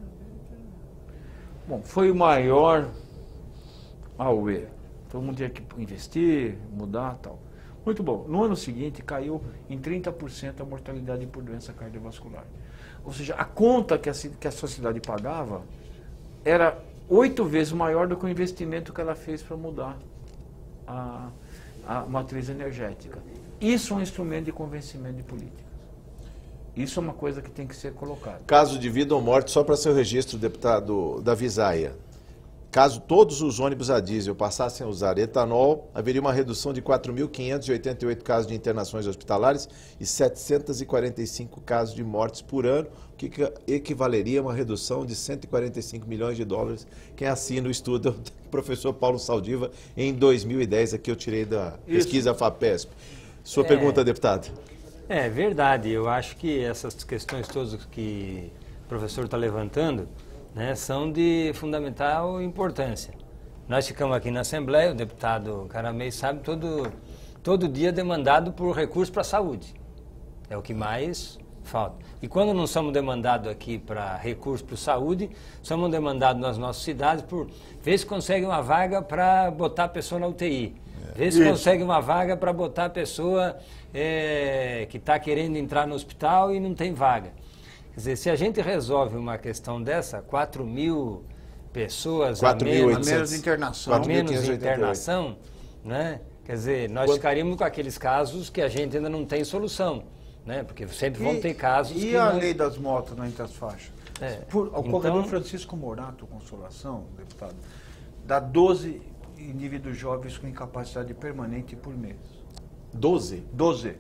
Bom, foi o maior auê. Todo mundo tinha que investir, mudar e tal. Muito bom. No ano seguinte, caiu em 30% a mortalidade por doença cardiovascular. Ou seja, a conta que a sociedade pagava era 8 vezes maior do que o investimento que ela fez para mudar a matriz energética. Isso é um instrumento de convencimento de políticas. Isso é uma coisa que tem que ser colocada. Caso de vida ou morte, só para seu registro, deputado Davi Zaia. Caso todos os ônibus a diesel passassem a usar etanol, haveria uma redução de 4.588 casos de internações hospitalares e 745 casos de mortes por ano, o que equivaleria a uma redução de 145 milhões de dólares. Quem assina o estudo é o professor Paulo Saldiva, em 2010, aqui eu tirei da pesquisa FAPESP. Sua pergunta, deputado. É verdade, eu acho que essas questões todas que o professor está levantando, né, são de fundamental importância. Nós ficamos aqui na Assembleia, o deputado Caramês sabe, todo dia demandado por recursos para a saúde. É o que mais falta. E quando não somos demandados aqui para recursos para a saúde, somos demandados nas nossas cidades por ver se consegue uma vaga para botar a pessoa na UTI. Ver se consegue uma vaga para botar a pessoa que está querendo entrar no hospital e não tem vaga. Quer dizer, se a gente resolve uma questão dessa, 4 mil pessoas a menos de internação, né? Quer dizer, nós ficaríamos com aqueles casos que a gente ainda não tem solução, né? Porque sempre vão ter casos que... E a lei das motos na Interfaixa? O corredor Francisco Morato Consolação, deputado, dá 12 indivíduos jovens com incapacidade permanente por mês. 12? 12.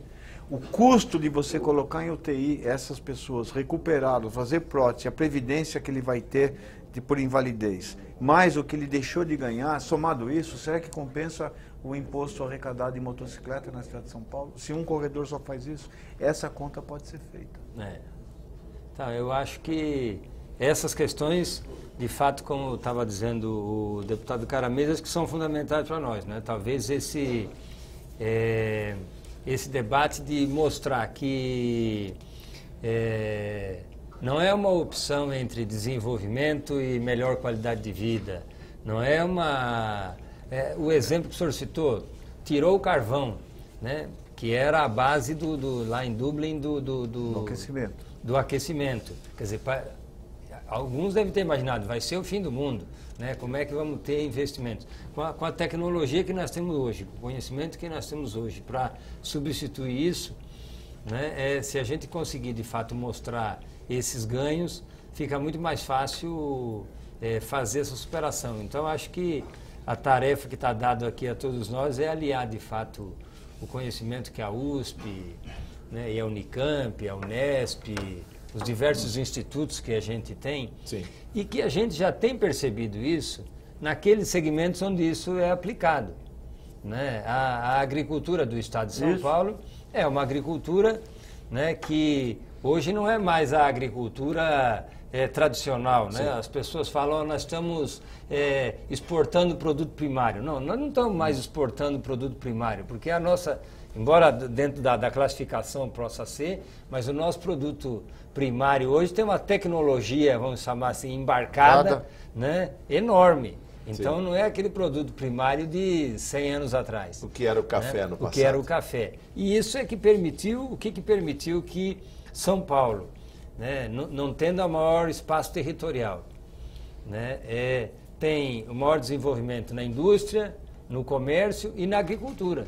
O custo de você colocar em UTI essas pessoas, recuperá-los, fazer prótese, a previdência que ele vai ter por invalidez, mais o que ele deixou de ganhar, somado isso, será que compensa o imposto arrecadado em motocicleta na cidade de São Paulo? Se um corredor só faz isso, essa conta pode ser feita. Então, eu acho que essas questões, de fato, como estava dizendo o deputado Caramês, que são fundamentais para nós, né? Talvez esse debate de mostrar que não é uma opção entre desenvolvimento e melhor qualidade de vida. Não é uma... o exemplo que o senhor citou, tirou o carvão, né, que era a base lá em Dublin do aquecimento. Do aquecimento. Quer dizer, alguns devem ter imaginado, vai ser o fim do mundo, né? Como é que vamos ter investimentos? Com a tecnologia que nós temos hoje, com o conhecimento que nós temos hoje, para substituir isso, né? Se a gente conseguir de fato mostrar esses ganhos, fica muito mais fácil fazer essa superação. Então, acho que a tarefa que está dada aqui a todos nós é aliar de fato o conhecimento que a USP, né, e a Unicamp, a Unesp, os diversos institutos que a gente tem. Sim. E que a gente já tem percebido isso naqueles segmentos onde isso é aplicado, né? A agricultura do estado de São Paulo é uma agricultura, né, que hoje não é mais a agricultura tradicional, né? As pessoas falam, nós estamos exportando produto primário. Não, nós não estamos mais exportando produto primário, porque a nossa, embora dentro da classificação possa ser, mas o nosso produto primário hoje tem uma tecnologia, vamos chamar assim, embarcada, né, enorme. Então, não é aquele produto primário de 100 anos atrás. O que era o café, né, no passado. O que era o café. E isso é que permitiu, o que permitiu que São Paulo, né, não tendo a maior espaço territorial, né, tem o maior desenvolvimento na indústria, no comércio e na agricultura.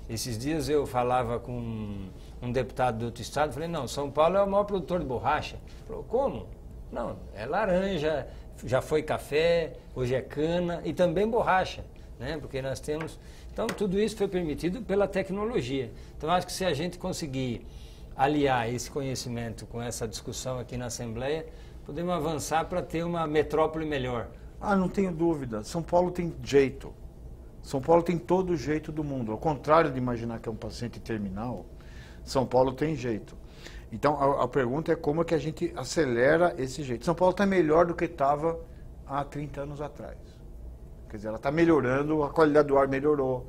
Esses dias eu falava com um deputado do outro estado, falei, não, São Paulo é o maior produtor de borracha. Ele falou, como? Não, é laranja, já foi café, hoje é cana e também borracha, né? Porque nós temos... Então, tudo isso foi permitido pela tecnologia. Então, acho que se a gente conseguir aliar esse conhecimento com essa discussão aqui na Assembleia, podemos avançar para ter uma metrópole melhor. Ah, não tenho dúvida. São Paulo tem jeito. São Paulo tem todo o jeito do mundo. Ao contrário de imaginar que é um paciente terminal, São Paulo tem jeito. Então, a pergunta é como é que a gente acelera esse jeito. São Paulo está melhor do que estava há 30 anos atrás. Quer dizer, ela está melhorando, a qualidade do ar melhorou.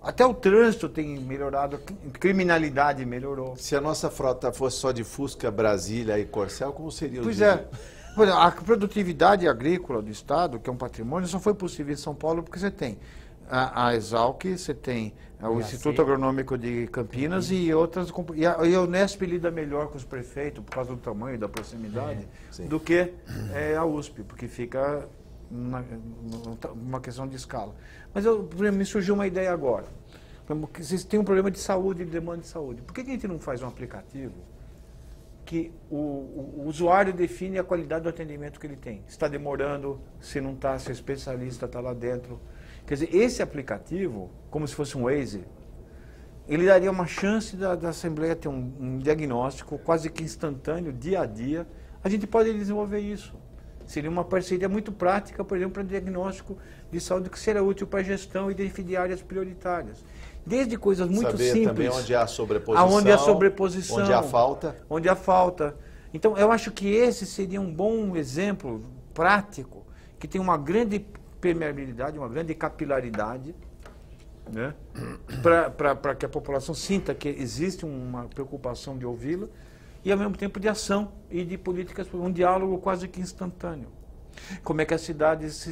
Até o trânsito tem melhorado, a criminalidade melhorou. Se a nossa frota fosse só de Fusca, Brasília e Corcel, como seria o Pois dia? é. A produtividade agrícola do Estado, que é um patrimônio, só foi possível em São Paulo porque você tem a Exalc, você tem o Instituto Agronômico de Campinas e outras. E a Unesp lida melhor com os prefeitos, por causa do tamanho e da proximidade, do que a USP, porque fica uma questão de escala. Mas me surgiu uma ideia agora. Vocês têm um problema de saúde, de demanda de saúde. Por que a gente não faz um aplicativo que o usuário define a qualidade do atendimento que ele tem? Se está demorando, se não está, se o especialista está lá dentro. Quer dizer, esse aplicativo, como se fosse um Waze, ele daria uma chance da Assembleia ter um diagnóstico quase que instantâneo, dia a dia. A gente pode desenvolver isso. Seria uma parceria muito prática, por exemplo, para diagnóstico de saúde que seria útil para a gestão e definir áreas prioritárias. Desde coisas muito Saber simples. Também onde há sobreposição. Onde há sobreposição. Onde há falta. Onde há falta. Então, eu acho que esse seria um bom exemplo prático, que tem uma grande permeabilidade, uma grande capilaridade, né? Para que a população sinta que existe uma preocupação de ouvi-la e, ao mesmo tempo, de ação e de políticas, um diálogo quase que instantâneo. Como é que as cidades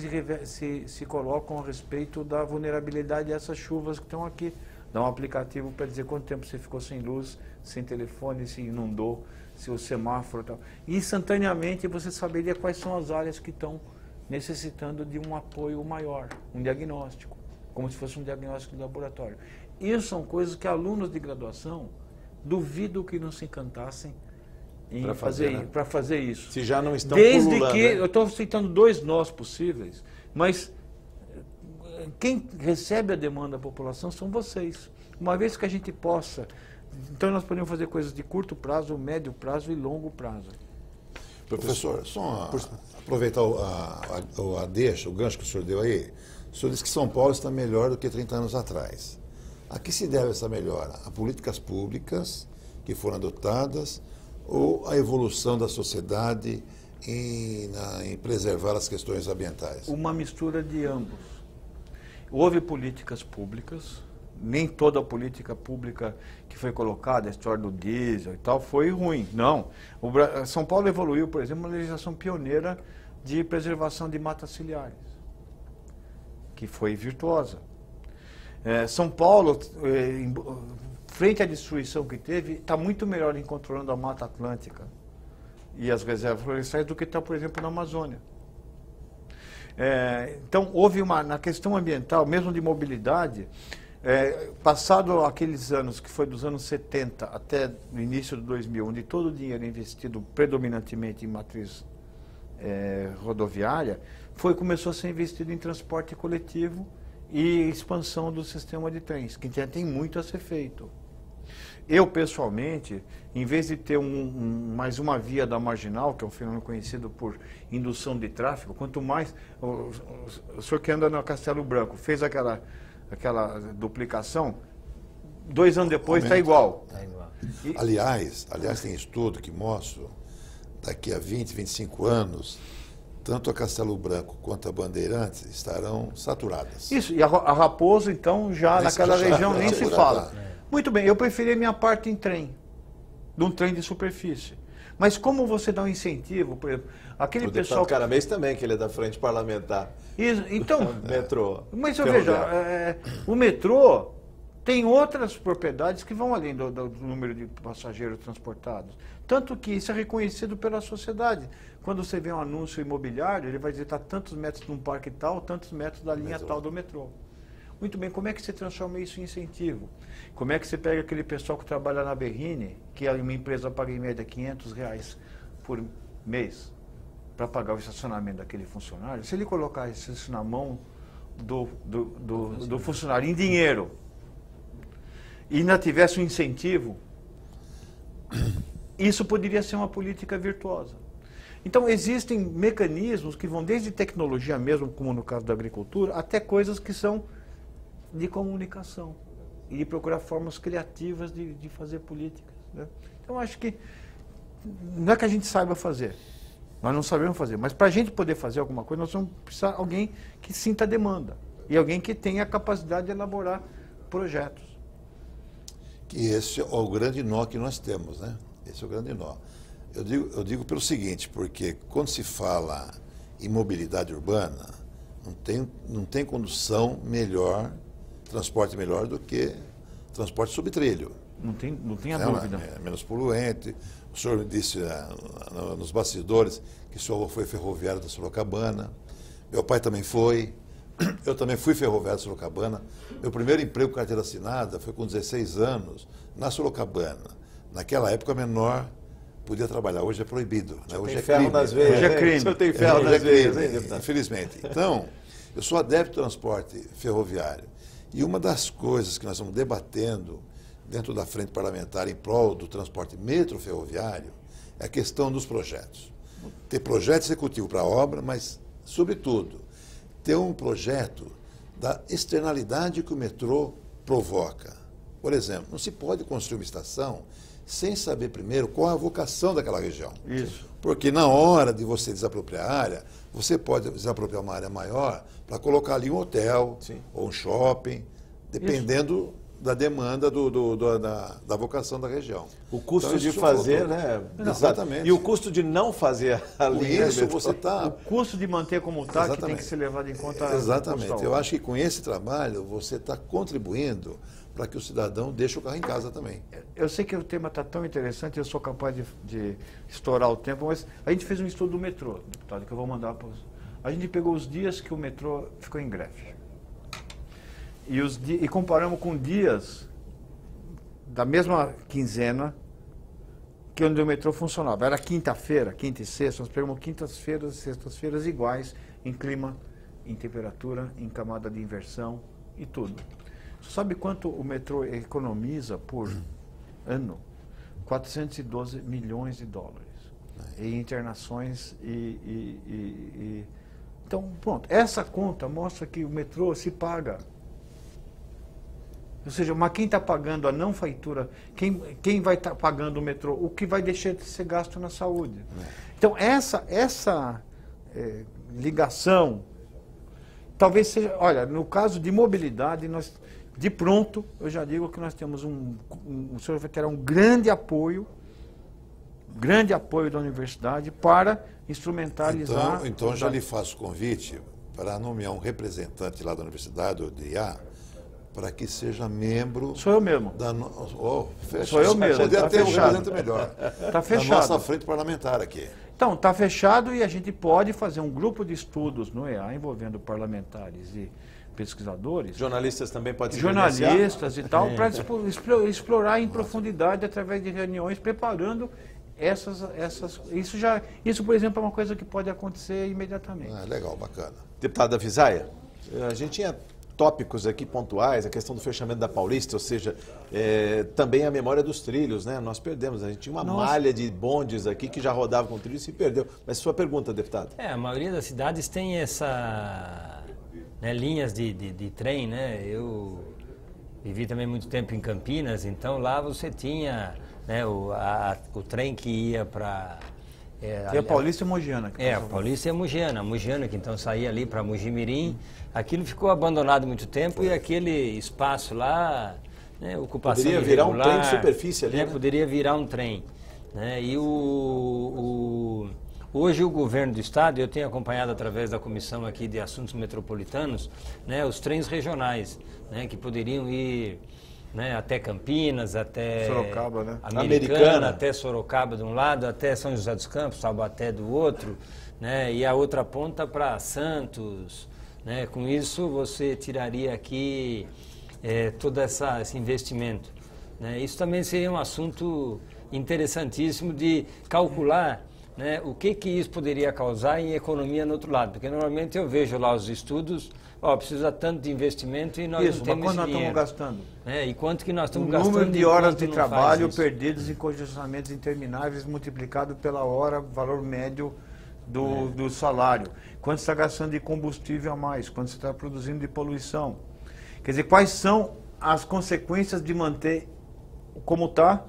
se colocam a respeito da vulnerabilidade dessas chuvas que estão aqui? Dá um aplicativo para dizer quanto tempo você ficou sem luz, sem telefone, se inundou, se o semáforo e tal. E instantaneamente você saberia quais são as áreas que estão necessitando de um apoio maior, um diagnóstico, como se fosse um diagnóstico de laboratório. Isso são coisas que alunos de graduação duvido que não se encantassem para fazer isso. Se já não estão Desde pululando, que, né? eu estou citando 2 nós possíveis, mas quem recebe a demanda da população são vocês. Uma vez que a gente possa, então nós podemos fazer coisas de curto prazo, médio prazo e longo prazo. Professor, só aproveitar a deixa, o gancho que o senhor deu aí. O senhor disse que São Paulo está melhor do que 30 anos atrás. A que se deve essa melhora? A políticas públicas que foram adotadas ou a evolução da sociedade em preservar as questões ambientais? Uma mistura de ambos. Houve políticas públicas, nem toda a política pública que foi colocada, a história do diesel e tal, foi ruim. Não. São Paulo evoluiu, por exemplo, uma legislação pioneira de preservação de matas ciliares, que foi virtuosa. São Paulo, frente à destruição que teve, está muito melhor em controlando a Mata Atlântica e as reservas florestais do que está, por exemplo, na Amazônia. Então, houve na questão ambiental, mesmo de mobilidade, passado aqueles anos, que foi dos anos 70 até o início de 2000, onde todo o dinheiro é investido predominantemente em matriz rodoviária, começou a ser investido em transporte coletivo e expansão do sistema de trens, que tem muito a ser feito. Eu, pessoalmente, em vez de ter mais uma via da marginal, que é um fenômeno conhecido por indução de tráfego, quanto mais... O senhor que anda no Castelo Branco fez aquela duplicação, 2 anos depois está igual. Aliás, tem estudo que mostra, daqui a 20, 25 anos, tanto a Castelo Branco quanto a Bandeirantes estarão saturadas. Isso, e a Raposo, então, já naquela região nem se fala. Muito bem, eu preferia minha parte em trem, de um trem de superfície. Mas como você dá um incentivo, por exemplo, aquele pessoal... O Caramês também, que ele é da frente parlamentar. Isso, então... metrô. Mas eu vejo, o metrô tem outras propriedades que vão além do número de passageiros transportados. Tanto que isso é reconhecido pela sociedade. Quando você vê um anúncio imobiliário, ele vai dizer que está tantos metros num parque tal, tantos metros da linha tal do metrô. Muito bem, como é que você transforma isso em incentivo? Como é que você pega aquele pessoal que trabalha na Berrine, que uma empresa paga em média R$500 por mês para pagar o estacionamento daquele funcionário? Se ele colocar isso na mão do funcionário em dinheiro e ainda tivesse um incentivo, isso poderia ser uma política virtuosa. Então, existem mecanismos que vão desde tecnologia mesmo, como no caso da agricultura, até coisas que são de comunicação e de procurar formas criativas de fazer políticas, né? Então, acho que não é que a gente saiba fazer, nós não sabemos fazer, mas para a gente poder fazer alguma coisa, nós vamos precisar de alguém que sinta a demanda e alguém que tenha a capacidade de elaborar projetos. Que esse é o grande nó que nós temos, né? Esse é o grande nó. Eu digo pelo seguinte, porque quando se fala em mobilidade urbana, não tem condução melhor, transporte melhor do que transporte sobre trilho. Não tem a dúvida. É menos poluente. O senhor disse nos bastidores que o senhor foi ferroviário da Sorocabana. Meu pai também foi. Eu também fui ferroviário da Sorocabana. Meu primeiro emprego com carteira assinada foi com 16 anos na Sorocabana. Naquela época, menor podia trabalhar. Hoje é proibido. Né? Hoje é crime. Hoje é crime. Hoje tem ferro nas veias, hein, deputado? Infelizmente. Então, eu sou adepto do transporte ferroviário. E uma das coisas que nós estamos debatendo dentro da frente parlamentar em prol do transporte metroferroviário é a questão dos projetos. Ter projeto executivo para a obra, mas, sobretudo, ter um projeto da externalidade que o metrô provoca. Por exemplo, não se pode construir uma estação sem saber primeiro qual é a vocação daquela região. Isso. Porque na hora de você desapropriar a área, você pode desapropriar uma área maior para colocar ali um hotel, sim, ou um shopping, dependendo da demanda da vocação da região. O custo então, de fazer, né? Exatamente. E o custo de não fazer a linha. Isso você está. O custo de manter como está que tem que ser levado em conta. Exatamente. Eu acho que com esse trabalho você está contribuindo para que o cidadão deixe o carro em casa também. Eu sei que o tema está tão interessante, eu sou capaz de estourar o tempo, mas a gente fez um estudo do metrô, deputado, que eu vou mandar para os... A gente pegou os dias que o metrô ficou em greve. E comparamos com dias da mesma quinzena que onde o metrô funcionava. Era quinta-feira, quinta e sexta, nós pegamos quintas-feiras e sextas-feiras iguais em clima, em temperatura, em camada de inversão e tudo. Sabe quanto o metrô economiza por ano? 412 milhões de dólares em internações Então, pronto. Essa conta mostra que o metrô se paga. Ou seja, mas quem está pagando a não feitura, quem vai estar pagando o metrô? O que vai deixar de ser gasto na saúde? Então, essa ligação, talvez seja... Olha, no caso de mobilidade, nós... De pronto, eu já digo que nós temos o senhor terá um grande apoio da universidade para instrumentalizar... Então já lhe faço convite para nomear um representante lá da universidade, ou de IA, para que seja membro... Sou eu mesmo. Sou eu mesmo. Poderia ter um representante melhor. Está fechado. Da nossa frente parlamentar aqui. Então, está fechado e a gente pode fazer um grupo de estudos no EA envolvendo parlamentares e pesquisadores. Jornalistas também podem se jornalistas e tal, para explorar em profundidade através de reuniões, preparando essas isso, por exemplo, é uma coisa que pode acontecer imediatamente. Legal, bacana. Deputada Visaia, a gente tinha tópicos aqui pontuais, a questão do fechamento da Paulista, ou seja, também a memória dos trilhos, né? Nós perdemos, a gente tinha uma malha de bondes aqui que já rodava com trilhos e se perdeu. Mas sua pergunta, deputado. A maioria das cidades tem linhas de trem, né? Eu vivi também muito tempo em Campinas, então lá você tinha o trem que ia para... a Paulista e Mogiana. A Paulista e a Mogiana, que então saía ali para Mogi-mirim. Aquilo ficou abandonado muito tempo e aquele espaço lá, ocupação poderia virar um trem de superfície ali, né? Poderia virar um trem. Né? E hoje o governo do estado, eu tenho acompanhado através da comissão aqui de assuntos metropolitanos, os trens regionais, que poderiam ir né, até Campinas, até Sorocaba, né? Americana, até Sorocaba de um lado, até São José dos Campos, Taubaté do outro, né, e a outra ponta para Santos. Né, com isso você tiraria aqui todo esse investimento. Né? Isso também seria um assunto interessantíssimo de calcular, né, o que isso poderia causar em economia no outro lado. Porque normalmente eu vejo lá os estudos, precisa tanto de investimento e nós não temos mas quanto nós dinheiro. estamos gastando? E quanto que nós estamos gastando? O número de horas de não trabalho perdidas em congestionamentos intermináveis multiplicado pela hora, valor médio do salário. Quanto você está gastando de combustível a mais? Quanto você está produzindo de poluição? Quer dizer, quais são as consequências de manter como está,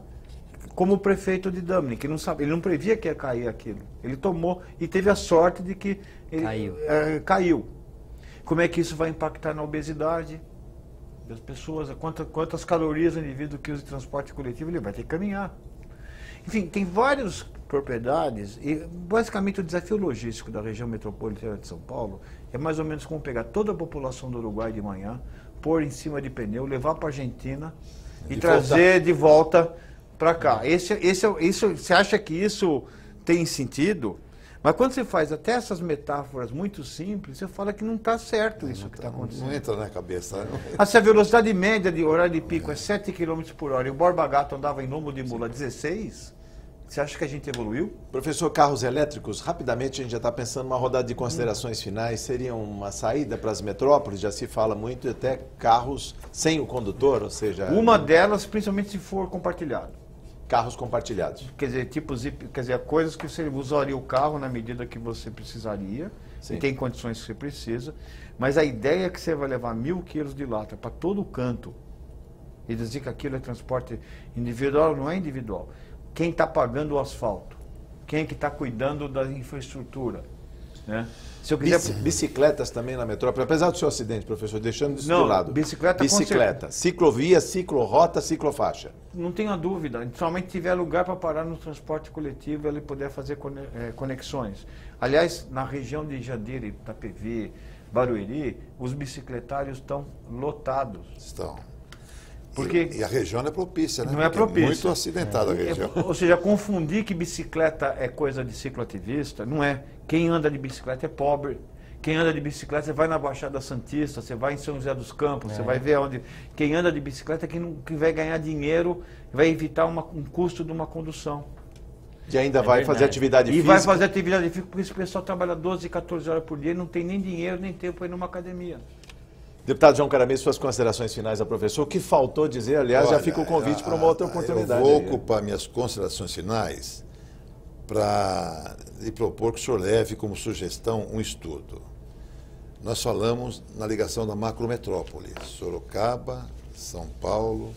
como o prefeito de Dublin, que não sabe, ele não previa que ia cair aquilo. Ele tomou e teve a sorte de que ele caiu. Como é que isso vai impactar na obesidade das pessoas? Quantas calorias o indivíduo que usa transporte coletivo ele vai ter que caminhar? Enfim, tem várias propriedades e basicamente o desafio logístico da região metropolitana de São Paulo é mais ou menos como pegar toda a população do Uruguai de manhã, pôr em cima de pneu, levar para a Argentina e trazer de volta para cá. Você acha que isso tem sentido? Mas quando você faz até essas metáforas muito simples, você fala que não está certo isso que está acontecendo. Não entra na cabeça. Se a velocidade média de horário de pico é 7 km por hora e o Borba Gato andava em lombo de mula 16, você acha que a gente evoluiu? Professor, carros elétricos, rapidamente a gente já está pensando numa rodada de considerações finais, seriam uma saída para as metrópoles, já se fala muito, até carros sem o condutor, ou seja... Uma delas, principalmente se for compartilhado. Carros compartilhados. Quer dizer, coisas que você usaria o carro na medida que você precisaria, e tem condições que você precisa, mas a ideia é que você vai levar 1000 quilos de lata para todo canto e dizer que aquilo é transporte individual, não é individual. Quem está pagando o asfalto? Quem é que está cuidando da infraestrutura? Né? Se eu quiser... Bicicletas também na metrópole, apesar do seu acidente, professor, deixando isso de lado. Bicicleta, ciclovia, ciclorrota, ciclofaixa. Não tenha dúvida, somente tiver lugar para parar no transporte coletivo, ele poder fazer conexões. Aliás, na região de Jandira, Itapevi, Barueri, os bicicletários estão lotados. Estão. Porque e a região não é propícia, né? Não é propícia. É muito acidentada a região. Ou seja, confundir que bicicleta é coisa de cicloativista, não é. Quem anda de bicicleta é pobre. Quem anda de bicicleta, você vai na Baixada Santista, você vai em São José dos Campos, você vai ver onde... Quem anda de bicicleta é quem vai ganhar dinheiro, vai evitar um custo de uma condução. E ainda vai fazer atividade física. E vai fazer atividade física, porque esse pessoal trabalha 12, 14 horas por dia e não tem nem dinheiro, nem tempo para ir numa academia. Deputado João Caramês, suas considerações finais ao professor. O que faltou dizer, aliás, já fica o convite para uma outra oportunidade. Eu vou ocupar minhas considerações finais para lhe propor que o senhor leve como sugestão um estudo. Nós falamos na ligação da macrometrópole, Sorocaba, São Paulo,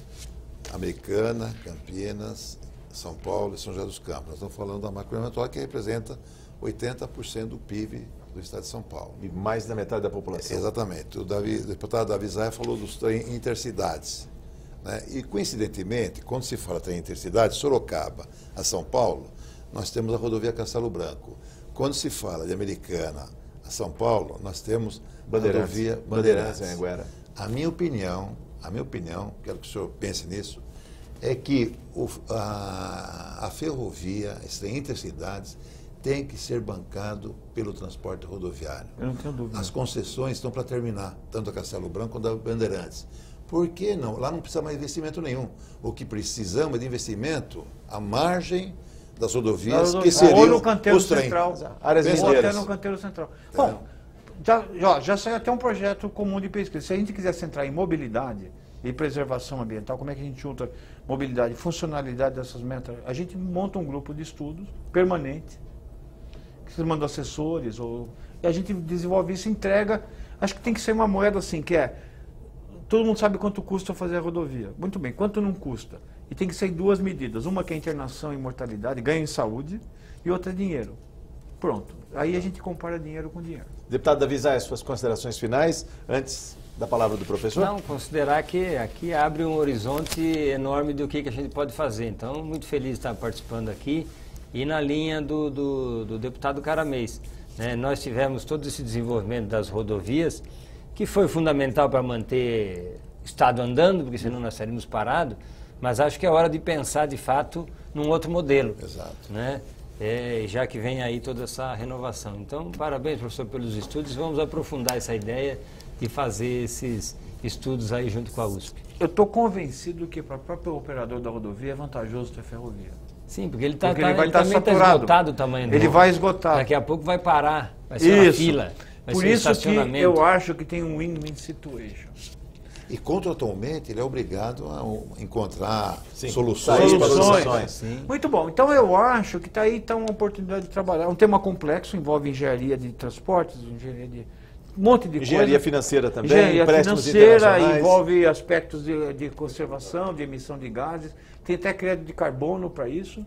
Americana, Campinas, São Paulo e São José dos Campos. Nós estamos falando da macrometrópole que representa 80% do PIB do estado de São Paulo. E mais da metade da população. Exatamente. O deputado Davi Zaia falou dos trem intercidades. Né? E, coincidentemente, quando se fala trem intercidades, Sorocaba a São Paulo, nós temos a rodovia Castelo Branco. Quando se fala de Americana a São Paulo, nós temos a rodovia Bandeirantes. A minha opinião, quero que o senhor pense nisso, é que a ferrovia, as intercidades, tem que ser bancado pelo transporte rodoviário. Eu não tenho dúvida. As concessões estão para terminar, tanto a Castelo Branco quanto a Bandeirantes. Por que não? Lá não precisa mais de investimento nenhum. O que precisamos é de investimento à margem das rodovias, que seriam ou no canteiro os trens. Central. Áreas ou até no canteiro central. Bom, já saiu até um projeto comum de pesquisa. Se a gente quiser centrar em mobilidade e preservação ambiental, como é que a gente junta mobilidade e funcionalidade dessas metas? A gente monta um grupo de estudos permanente, você manda assessores, e a gente desenvolve isso e entrega. Acho que tem que ser uma moeda assim, que é, todo mundo sabe quanto custa fazer a rodovia. Muito bem, quanto não custa? E tem que ser em duas medidas. Uma que é internação e mortalidade, ganho em saúde, e outra é dinheiro. Pronto. Aí a gente compara dinheiro com dinheiro. Deputado Davi Zaia, suas considerações finais, antes da palavra do professor? Não, considerar que aqui abre um horizonte enorme do que a gente pode fazer. Então, muito feliz de estar participando aqui. E na linha do deputado Caramês, né, nós tivemos todo esse desenvolvimento das rodovias, que foi fundamental para manter Estado andando, porque senão nós estaríamos parados, mas acho que é hora de pensar, de fato, num outro modelo. Exato. Né? Já que vem aí toda essa renovação. Então, parabéns, professor, pelos estudos. Vamos aprofundar essa ideia de fazer esses estudos aí junto com a USP. Eu estou convencido que para o próprio operador da rodovia é vantajoso ter ferrovia. Sim, porque ele Porque ele vai ele estar também está saturado. esgotado o tamanho dele. Ele vai esgotar. Daqui a pouco vai parar, vai ser uma fila, vai Por ser um isso que estacionamento. eu acho que tem um win-win situation. E contratualmente ele é obrigado a encontrar Sim, soluções. Sim. Muito bom. Então eu acho que está aí uma oportunidade de trabalhar. É um tema complexo, envolve engenharia de transportes, engenharia de um monte de coisa. Engenharia financeira também, Engenharia empréstimos financeira, internacionais. envolve aspectos de conservação, de emissão de gases, tem até crédito de carbono para isso.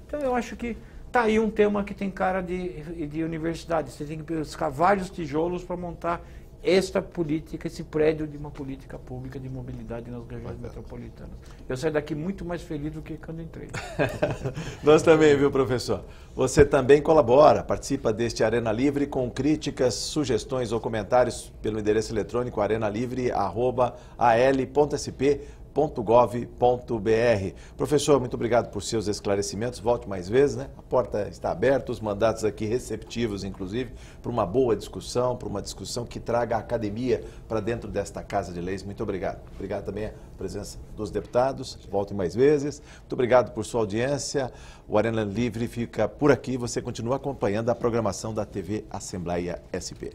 Então eu acho que está aí um tema que tem cara de universidade. Você tem que buscar vários tijolos para montar esta política, esse prédio de uma política pública de mobilidade nas regiões metropolitanas. Eu saio daqui muito mais feliz do que quando entrei. Nós também, viu, professor? Você também colabora, participa deste Arena Livre com críticas, sugestões ou comentários pelo endereço eletrônico arenalivre@al.sp.gov.br. Professor, muito obrigado por seus esclarecimentos. Volte mais vezes, né? A porta está aberta, os mandatos aqui receptivos, inclusive, para uma boa discussão, para uma discussão que traga a academia para dentro desta Casa de Leis. Muito obrigado. Obrigado também à presença dos deputados. Voltem mais vezes. Muito obrigado por sua audiência. O Arena Livre fica por aqui. Você continua acompanhando a programação da TV Assembleia SP.